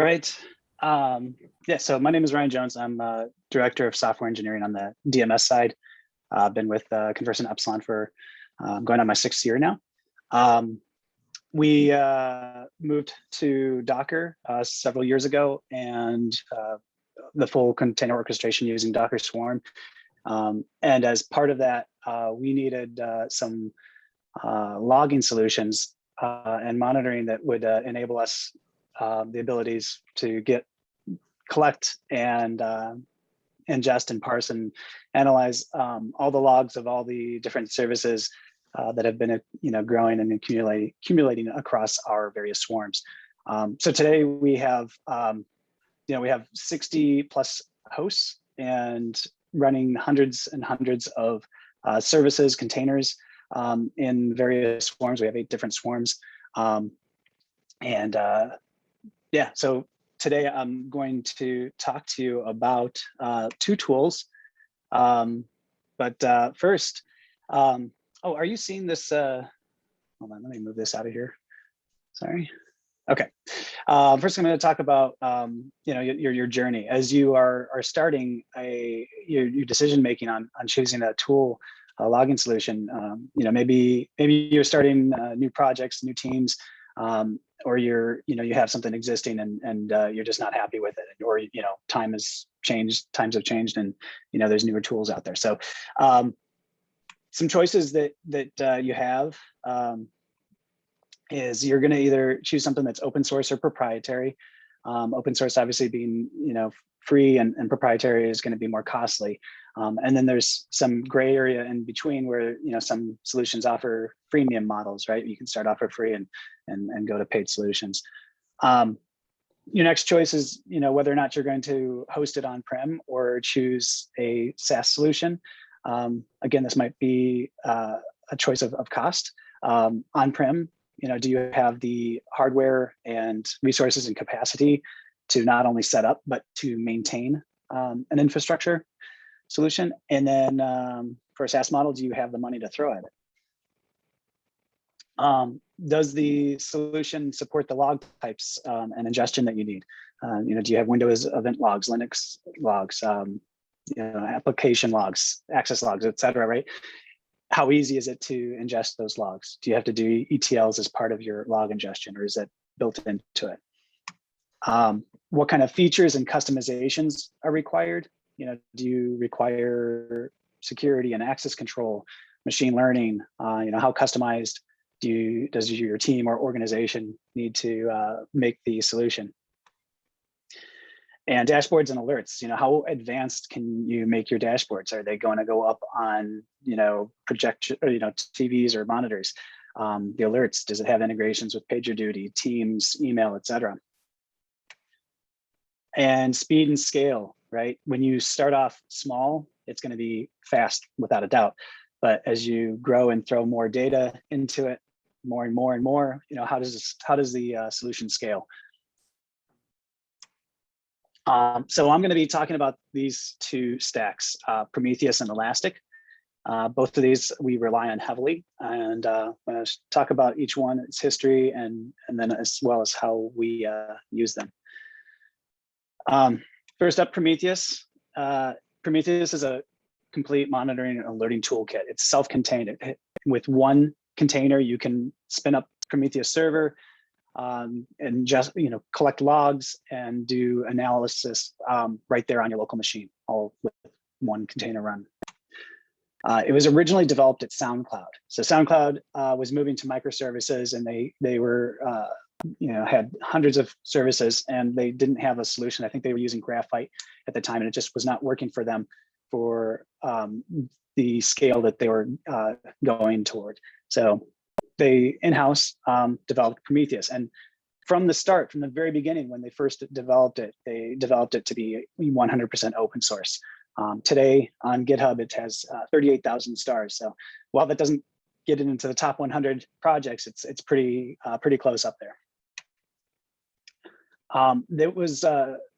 right. Yeah, so my name is Ryan Jones. I'm Director of Software Engineering on the DMS side. I've been with Conversant Epsilon for going on my 6th year now. We moved to Docker several years ago, and the full container orchestration using Docker Swarm. And as part of that, we needed some logging solutions and monitoring that would enable us the abilities to collect and ingest and parse and analyze all the logs of all the different services that have been growing and accumulating across our various swarms. So today we have we have 60 plus hosts and running hundreds and hundreds of services, containers in various swarms. We have 8 different swarms. Yeah, so today I'm going to talk to you about 2 tools. But first, oh, are you seeing this? Hold on, let me move this out of here. Sorry. Okay. First, I'm going to talk about your journey as you are starting your decision making on choosing a tool, a logging solution. Maybe you're starting new projects, new teams, or you have something existing and you're just not happy with it, or times have changed, and there's newer tools out there. So some choices that you have is you're going to either choose something that's open source or proprietary. Open source obviously being free, and proprietary is going to be more costly. And then there's some gray area in between where some solutions offer freemium models, right? You can start off for free and go to paid solutions. Your next choice is whether or not you're going to host it on-prem or choose a SaaS solution. Again, this might be a choice of cost. On-prem, do you have the hardware and resources and capacity to not only set up, but to maintain an infrastructure solution? And then for a SaaS model, do you have the money to throw at it? Does the solution support the log types and ingestion that you need? Do you have Windows event logs, Linux logs, application logs, access logs, et cetera, right? How easy is it to ingest those logs? Do you have to do ETLs as part of your log ingestion, or is that built into it? What kind of features and customizations are required? Do you require security and access control, machine learning? How customized does your team or organization need to make the solution? And dashboards and alerts, how advanced can you make your dashboards? Are they going to go up on, projection, or, TVs or monitors? The alerts, does it have integrations with PagerDuty, Teams, email, et cetera? And speed and scale, right? When you start off small, it's going to be fast without a doubt. But as you grow and throw more data into it, more and more and more, how does the solution scale? So I'm going to be talking about these 2 stacks, Prometheus and Elastic. Both of these we rely on heavily, and I'm going to talk about each one, its history, and then as well as how we use them. First up, Prometheus. Prometheus is a complete monitoring and alerting toolkit. It's self-contained. With one container, you can spin up Prometheus server, and just collect logs and do analysis right there on your local machine, all with one container run. It was originally developed at SoundCloud. So SoundCloud was moving to microservices, and they were had hundreds of services, and they didn't have a solution. I think they were using Graphite at the time, and it just was not working for them for the scale that they were going toward. So they in-house developed Prometheus. And from the start, from the very beginning, when they first developed it, they developed it to be 100% open source. Today on GitHub, it has 38,000 stars. So while that doesn't get it into the top 100 projects, it's pretty close up there.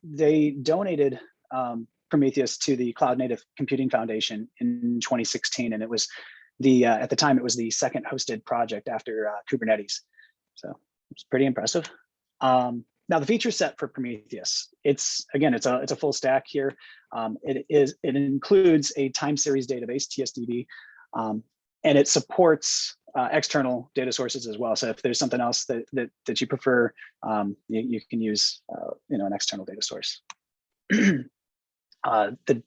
They donated Prometheus to the Cloud Native Computing Foundation in 2016, and it was at the time it was the 2nd hosted project after Kubernetes. So it's pretty impressive. Now the feature set for Prometheus, it's a full stack here. It includes a time series database, TSDB, and it supports external data sources as well. So if there's something else that you prefer, you can use an external data source. The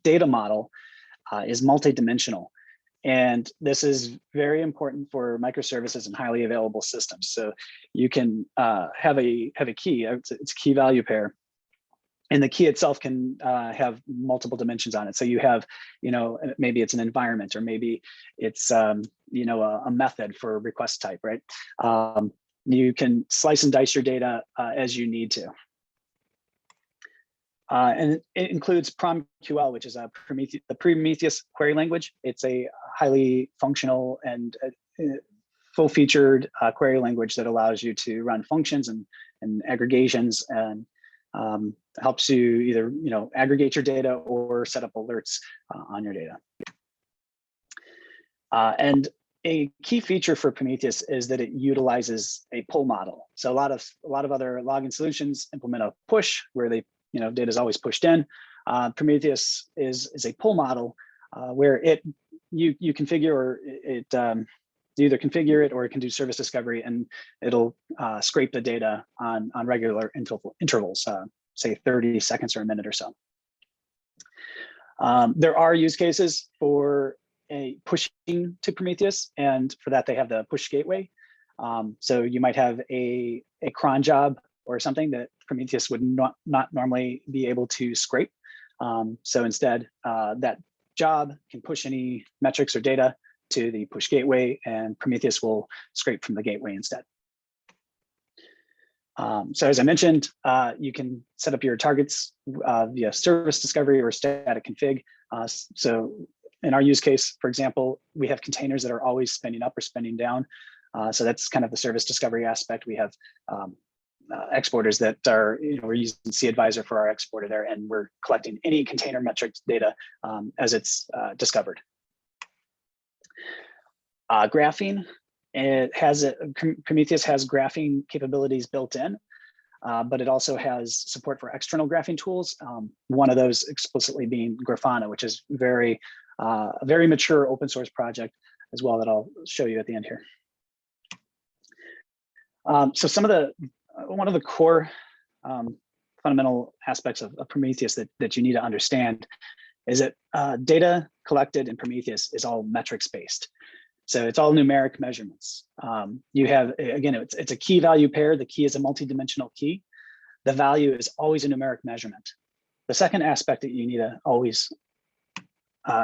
data model is multidimensional. And this is very important for microservices and highly available systems. So you can have a key, it's a key value pair. And the key itself can have multiple dimensions on it. So you have, maybe it's an environment, or maybe it's, a method for request type, right? You can slice and dice your data as you need to. And it includes PromQL, which is the Prometheus query language. It's a highly functional and full-featured query language that allows you to run functions and aggregations, and helps you either aggregate your data or set up alerts on your data. And a key feature for Prometheus is that it utilizes a pull model. So a lot of other logging solutions implement a push where data is always pushed in. Prometheus is a pull model where you configure, or you either configure it, or it can do service discovery, and it'll scrape the data on regular intervals, say 30 seconds or a minute or so. There are use cases for pushing to Prometheus, and for that they have the push gateway. So you might have a cron job or something that Prometheus would not normally be able to scrape. So instead, that job can push any metrics or data to the push gateway, and Prometheus will scrape from the gateway instead. So as I mentioned, you can set up your targets via service discovery or static config. So in our use case, for example, we have containers that are always spinning up or spinning down. So that's kind of the service discovery aspect. We have exporters that are, we're using cAdvisor for our exporter there, and we're collecting any container metrics data as it's discovered. Graphing, Prometheus has graphing capabilities built in, but it also has support for external graphing tools. One of those explicitly being Grafana, which is a very mature open source project as well, that I'll show you at the end here. So one of the core fundamental aspects of Prometheus that you need to understand is that data collected in Prometheus is all metrics based. So it's all numeric measurements. You have, again, it's a key value pair. The key is a multi-dimensional key. The value is always a numeric measurement. The second aspect that you need to always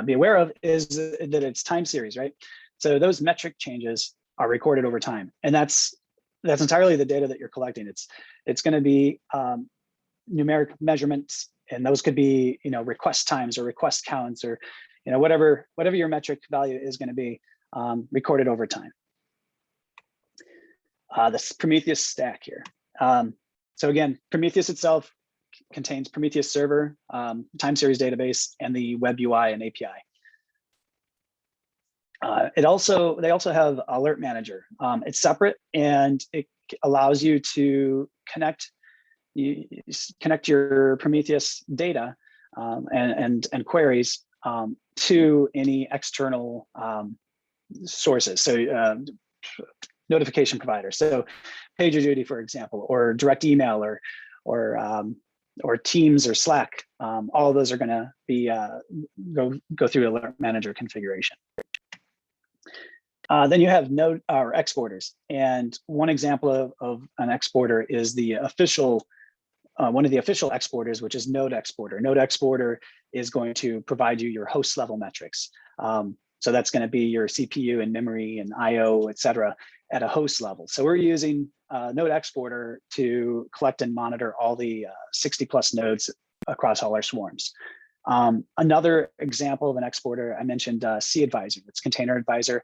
be aware of is that it's time series, right? So those metric changes are recorded over time, and that's entirely the data that you're collecting. It's going to be numeric measurements, and those could be request times or request counts, or whatever your metric value is going to be, recorded over time. This Prometheus stack here. So again, Prometheus itself contains Prometheus server, time series database, and the web UI and API. They also have Alert Manager. It's separate, and it allows you to connect your Prometheus data and queries to any external sources. So notification providers. So PagerDuty, for example, or direct email, or Teams or Slack. All of those are going to be go through Alert Manager configuration. Then you have node or exporters, and one example of an exporter is the official one of the official exporters, which is Node Exporter. Node Exporter is going to provide you your host level metrics. So that's going to be your CPU and memory and IO, et cetera, at a host level. So we're using Node Exporter to collect and monitor all the 60 plus nodes across all our swarms. Another example of an exporter, I mentioned cAdvisor. It's Container Advisor,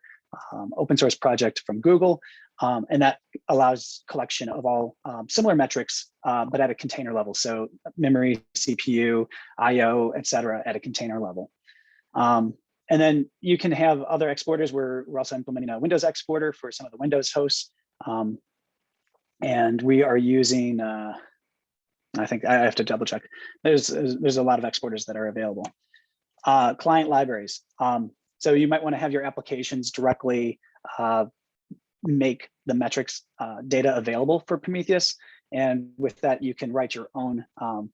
open source project from Google, and that allows collection of all similar metrics, but at a container level. So memory, CPU, IO, et cetera, at a container level. And then you can have other exporters. We're also implementing a Windows exporter for some of the Windows hosts. And we are using I think I have to double check. There's a lot of exporters that are available. Client libraries. So you might want to have your applications directly make the metrics data available for Prometheus. And with that, you can write your own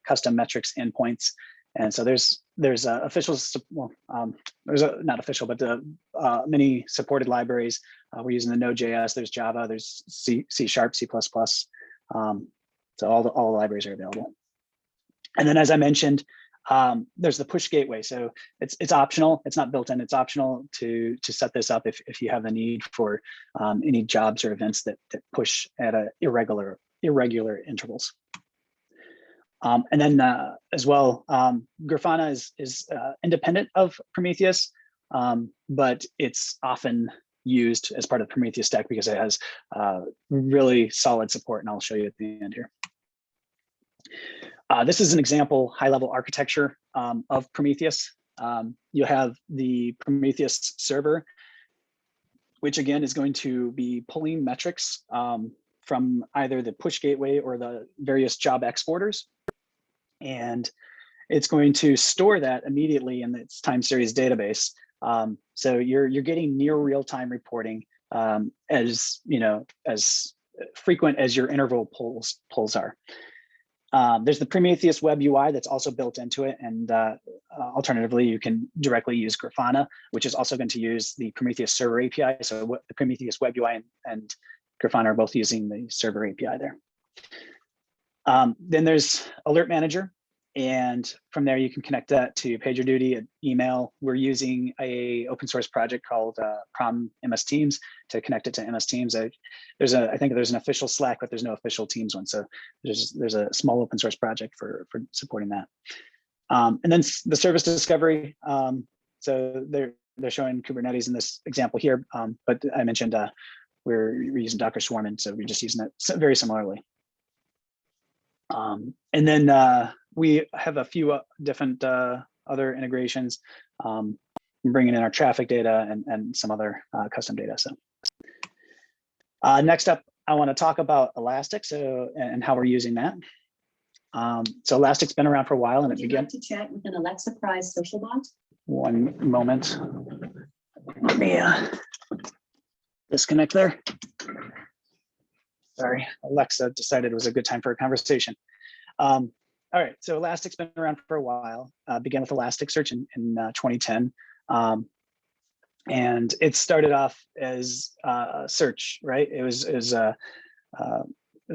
custom metrics endpoints. And so there's official, well, not official, but many supported libraries. We're using the Node.js, there's Java, there's C#, C++. So all the libraries are available. And then, as I mentioned, there's the push gateway. So it's optional. It's not built in. It's optional to set this up if you have the need for any jobs or events that push at irregular intervals. And then as well, Grafana is independent of Prometheus, but it's often used as part of the Prometheus stack because it has really solid support, and I'll show you at the end here. This is an example high-level architecture of Prometheus. You have the Prometheus server, which again is going to be pulling metrics from either the push gateway or the various job exporters. And it's going to store that immediately in its time series database. So you're getting near real-time reporting as frequent as your interval pulls are. There's the Prometheus web UI that's also built into it, and alternatively, you can directly use Grafana, which is also going to use the Prometheus server API. So what the Prometheus web UI and Grafana are both using the server API there. Then there's Alert Manager, and from there you can connect that to PagerDuty, email. We're using a open source project called Prometheus Teams to connect it to MS Teams. I think there's an official Slack, but there's no official Teams one. So there's a small open source project for supporting that. And then the service discovery. So they're showing Kubernetes in this example here, but I mentioned we're using Docker Swarm, and so we're just using it very similarly. And then we have a few different other integrations, bringing in our traffic data and some other custom data. So next up, I want to talk about Elastic and how we're using that. So Elastic's been around for a while, and it began to chat with an Alexa Prize social bot. One moment. Let me disconnect there. Sorry, Alexa decided it was a good time for a conversation. All right, so Elastic's been around for a while. Began with Elasticsearch in 2010. And it started off as a search, right? It was a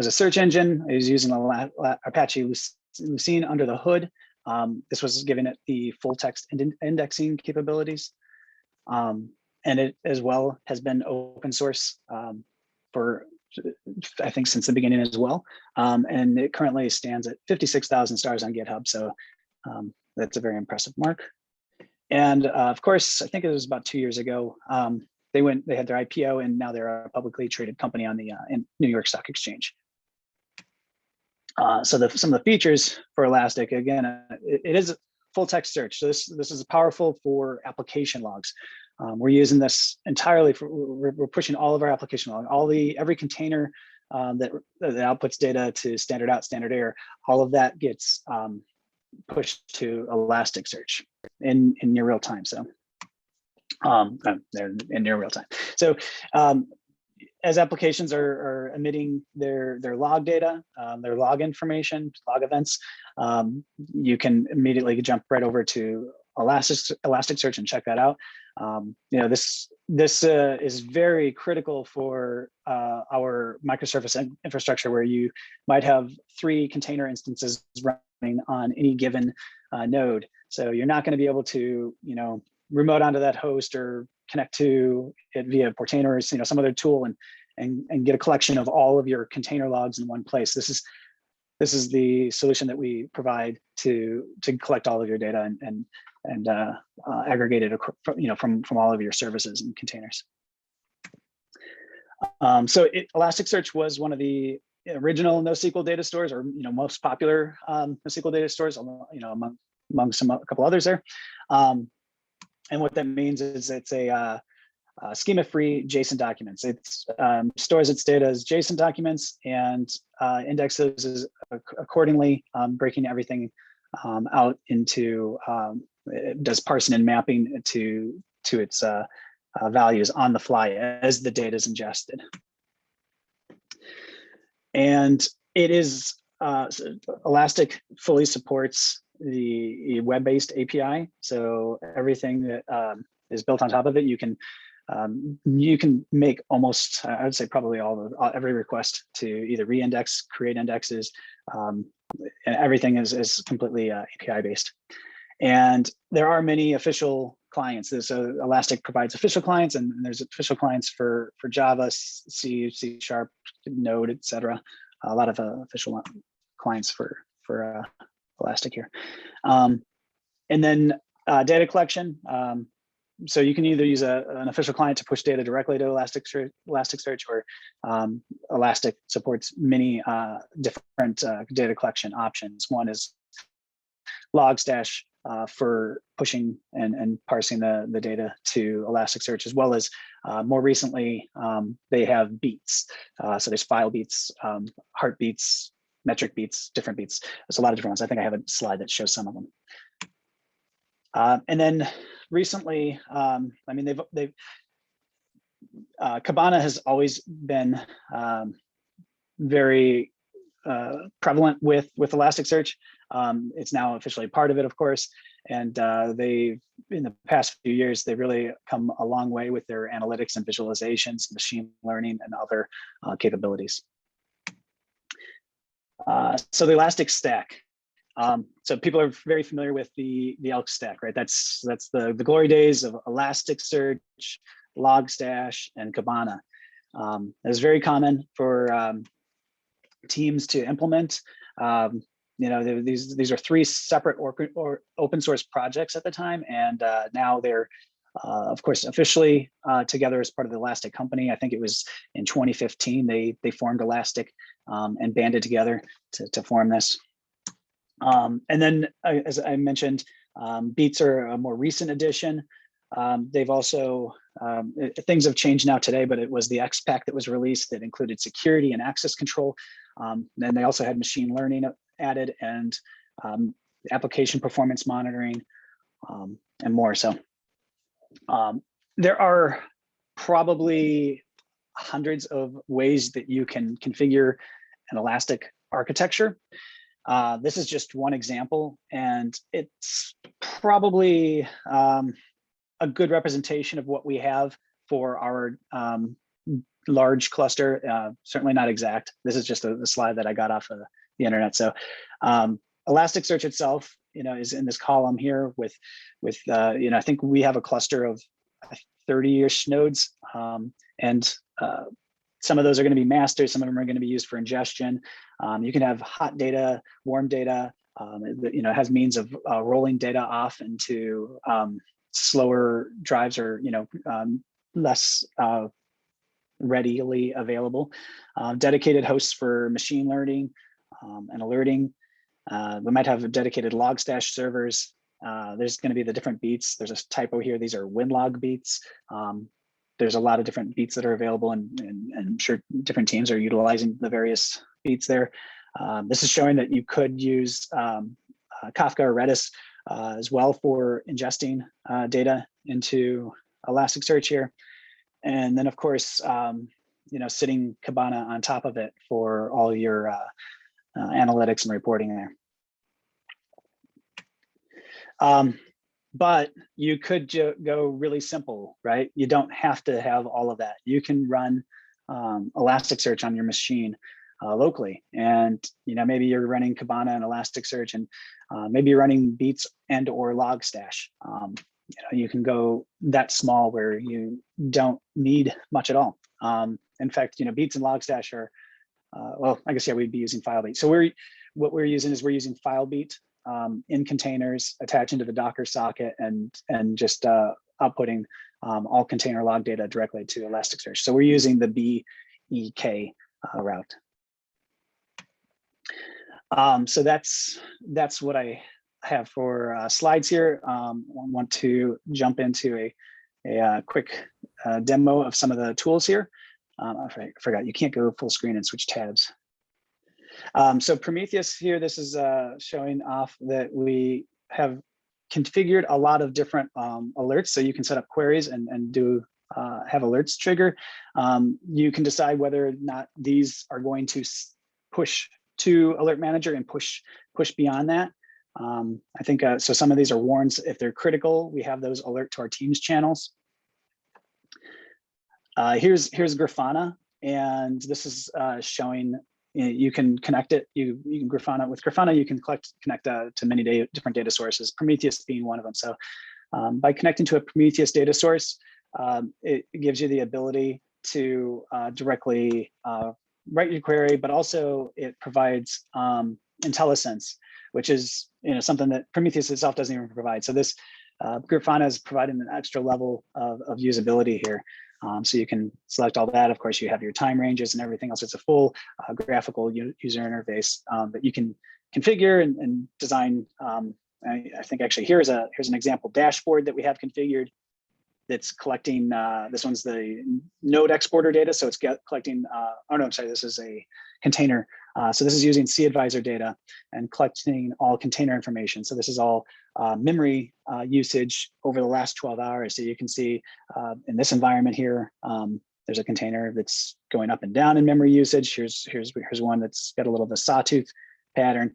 search engine. It was using Apache Lucene under the hood. This was giving it the full text indexing capabilities. And it as well has been open source for, I think, since the beginning as well. And it currently stands at 56,000 stars on GitHub. So that's a very impressive mark. And of course, I think it was about 2 years ago, they had their IPO, and now they're a publicly traded company on the New York Stock Exchange. So some of the features for Elastic, again, it is a full text search. So this is powerful for application logs. We're using this entirely we're pushing all of our application log, every container that outputs data to standard out, standard error, all of that gets pushed to Elasticsearch in near real time. So they're in near real time. So as applications are emitting their log data, their log information, log events, you can immediately jump right over to Elasticsearch and check that out. This is very critical for our microservice infrastructure, where you might have 3 container instances running on any given node. So you're not going to be able to, remote onto that host or connect to it via Portainer or some other tool and get a collection of all of your container logs in one place. This is the solution that we provide to collect all of your data and aggregate it, from all of your services and containers. So Elasticsearch was one of the original NoSQL data stores, or most popular NoSQL data stores, among a couple others there. And what that means is it's a schema-free JSON documents. It stores its data as JSON documents and indexes accordingly, breaking everything out into, it does parsing and mapping to its values on the fly as the data is ingested. And it is, Elastic fully supports the web-based API. So everything that is built on top of it, you can make almost, I would say probably every request to either re-index, create indexes, and everything is completely API based. And there are many official clients. So Elastic provides official clients, and there's official clients for Java, C, C#, Node, etc. A lot of official clients for Elastic here. And then data collection. So you can either use an official client to push data directly to Elasticsearch, or Elastic supports many different data collection options. One is Logstash for pushing and parsing the data to Elasticsearch, as well as more recently, they have beats. So there's file beats, heartbeats, metric beats, different beats. There's a lot of different ones. I think I have a slide that shows some of them. And then recently, I mean, Kibana has always been very prevalent with Elasticsearch. It's now officially part of it, of course. And in the past few years, they've really come a long way with their analytics and visualizations, machine learning, and other capabilities. So the Elastic Stack. So people are very familiar with the ELK stack, right? That's the glory days of Elasticsearch, Logstash, and Kibana. It was very common for teams to implement. You know, these are three separate or open source projects at the time, and now they're of course officially together as part of the Elastic company. I think it was in 2015 they formed Elastic and banded together to form this. And then, as I mentioned, Beats are a more recent addition. They've also, things have changed now today, but it was the X pack that was released that included security and access control. Then they also had machine learning added, and application performance monitoring, and more. So there are probably hundreds of ways that you can configure an Elastic architecture. This is just one example, and it's probably a good representation of what we have for our large cluster. Certainly not exact. This is just a slide that I got off of the internet. So Elasticsearch itself, you know, is in this column here with you know, I think we have a cluster of 30-ish nodes, and some of those are going to be masters. Some of them are going to be used for ingestion. You can have hot data, warm data. You know, it has means of rolling data off into slower drives, or you know, less readily available. Dedicated hosts for machine learning and alerting. We might have dedicated Logstash servers. There's going to be the different beats. There's a typo here. These are WinLog beats. There's a lot of different beats that are available, and I'm sure different teams are utilizing the various beats there. This is showing that you could use Kafka or Redis as well for ingesting data into Elasticsearch here. And then, of course, you know, sitting Kibana on top of it for all your analytics and reporting there. But you could go really simple, right? You don't have to have all of that. You can run Elasticsearch on your machine locally, and you know, maybe you're running Kibana and Elasticsearch, and maybe you're running Beats and or Logstash. You know, you can go that small where you don't need much at all. In fact, you know, Beats and Logstash are well, I guess yeah, we'd be using FileBeat. So what we're using FileBeat in containers, attaching to the Docker socket, and just outputting all container log data directly to Elasticsearch. So we're using the BEK route. So that's what I have for slides here. I want to jump into a quick demo of some of the tools here. I forgot, you can't go full screen and switch tabs. So Prometheus here, this is showing off that we have configured a lot of different alerts. So you can set up queries and do have alerts trigger. You can decide whether or not these are going to push to Alert Manager and push beyond that. I think so some of these are warns if they're critical. We have those alert to our Teams channels. Here's Grafana, and this is showing you can connect it. You can Grafana with Grafana. You can connect to many different data sources. Prometheus being one of them. So by connecting to a Prometheus data source, it gives you the ability to directly write your query, but also it provides IntelliSense, which is something that Prometheus itself doesn't even provide. So this Grafana is providing an extra level of usability here. So you can select all that. Of course, you have your time ranges and everything else. It's a full graphical user interface that you can configure and design. I think actually here's an example dashboard that we have configured that's collecting, this one's the node exporter data. So it's collecting, oh no, I'm sorry, this is a container. So this is using CAdvisor data and collecting all container information. So this is all memory usage over the last 12 hours. So you can see in this environment here, there's a container that's going up and down in memory usage. Here's one that's got a little bit of a sawtooth pattern.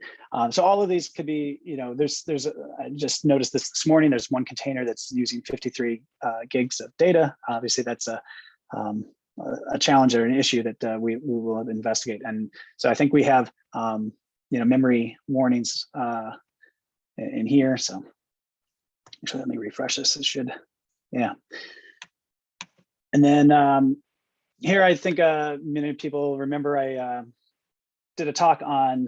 So all of these could be, I just noticed this morning, there's one container that's using 53 gigs of data. Obviously that's a challenge or an issue that we will investigate. And so I think we have, memory warnings in here. So actually, let me refresh this. It should, yeah. And then here, I think many people remember I did a talk on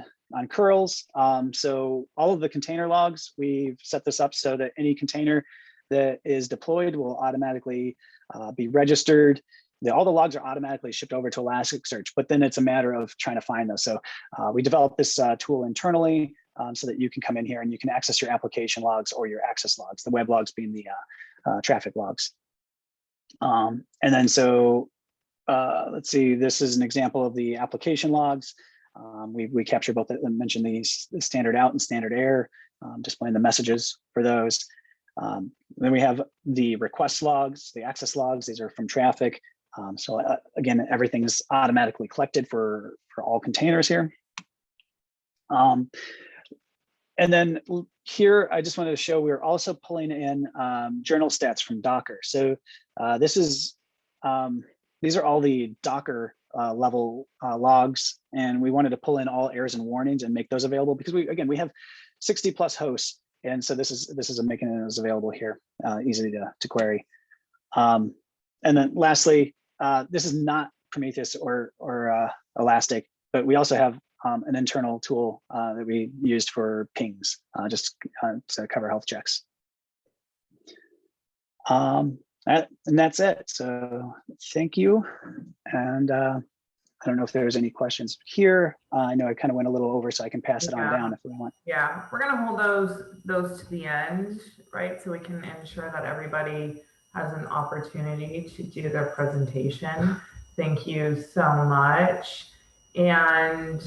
curls. So all of the container logs, we've set this up so that any container that is deployed will automatically be registered. All the logs are automatically shipped over to Elasticsearch, but then it's a matter of trying to find those. So we developed this tool internally so that you can come in here and you can access your application logs or your access logs, the web logs being the traffic logs. And then so let's see, this is an example of the application logs. We capture both, I mentioned these, the standard out and standard error, displaying the messages for those. Then we have the request logs, the access logs. These are from traffic. So again, everything is automatically collected for all containers here. And then here, I just wanted to show we're also pulling in journal stats from Docker. So this is, these are all the Docker level logs, and we wanted to pull in all errors and warnings and make those available because we have 60 plus hosts, and so this is making those available here, easy to query. And then lastly, this is not Prometheus or Elastic, but we also have an internal tool that we used for pings, just to cover health checks. And that's it. So thank you. And I don't know if there's any questions here. I know I kind of went a little over, so I can pass it on down if we want. Yeah, we're gonna hold those to the end, right? So we can ensure that everybody has an opportunity to do their presentation. Thank you so much. And